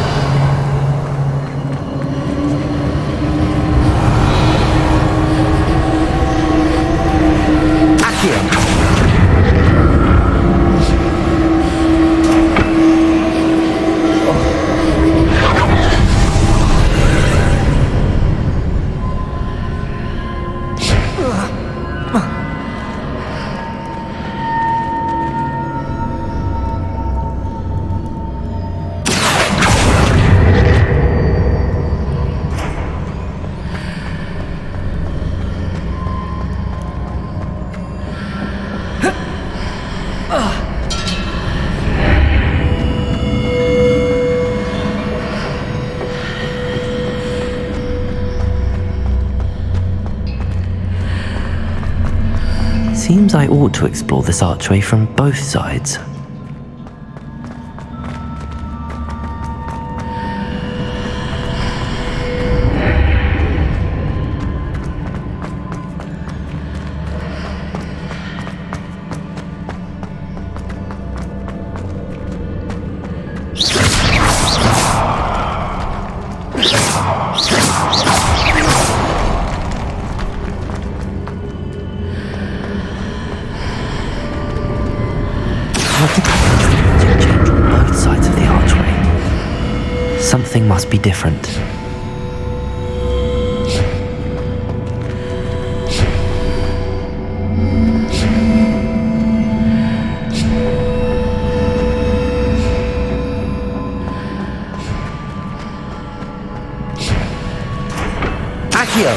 Accio. Seems I ought to explore this archway from both sides. What did the magic change on both sides of the archway? Something must be different. Accio!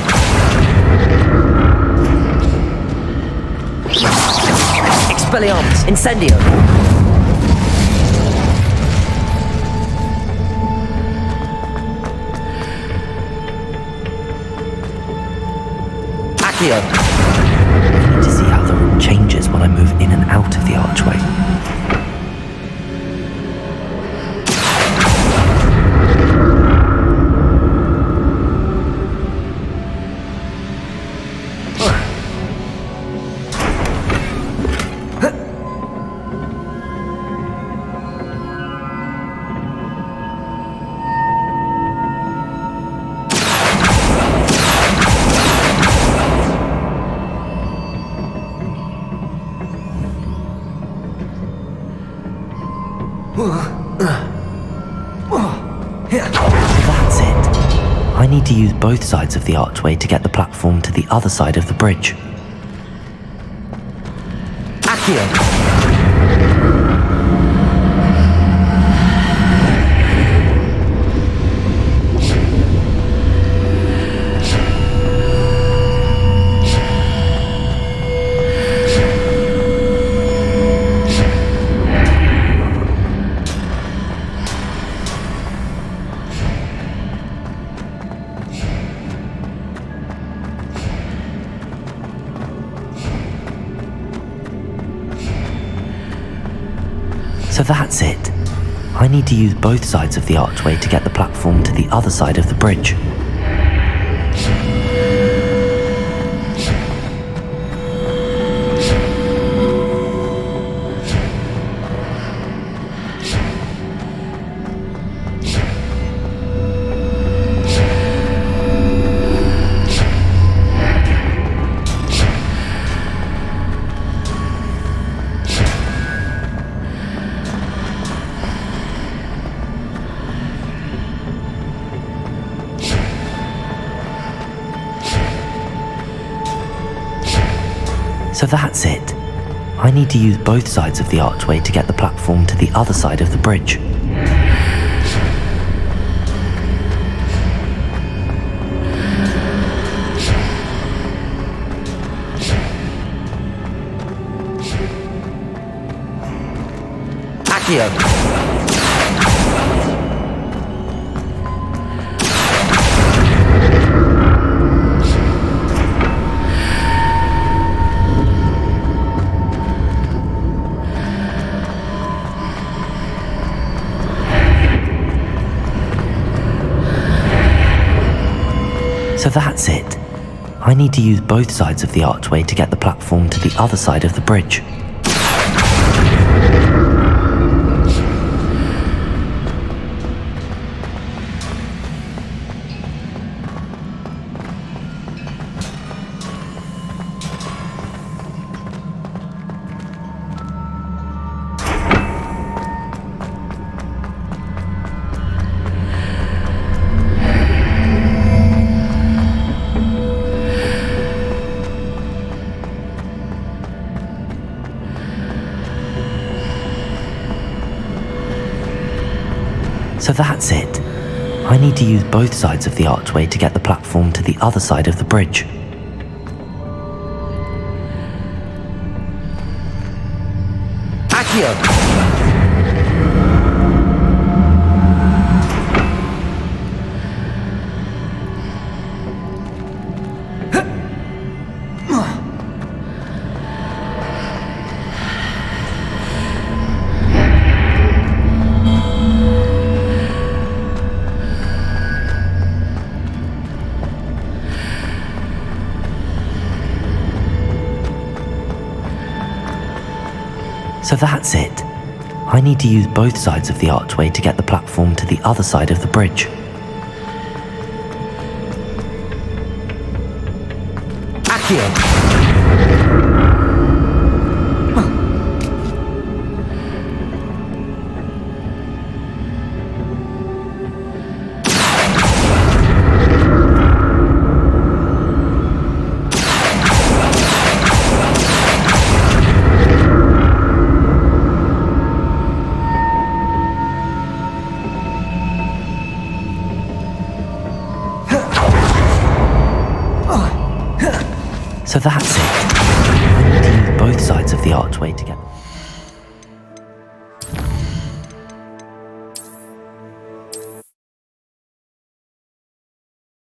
Expelliarmus! Incendio! Accio! I need to see how the room changes when I move in and out of the archway. That's it. I need to use both sides of the archway to get the platform to the other side of the bridge. Accio! So that's it. I need to use both sides of the archway to get the platform to the other side of the bridge. So that's it. I need to use both sides of the archway to get the platform to the other side of the bridge. Accio! So that's it. I need to use both sides of the archway to get the platform to the other side of the bridge. So that's it. I need to use both sides of the archway to get the platform to the other side of the bridge. Accio! So that's it. I need to use both sides of the archway to get the platform to the other side of the bridge. Accio! So that's it. I need to use both sides of the archway to get...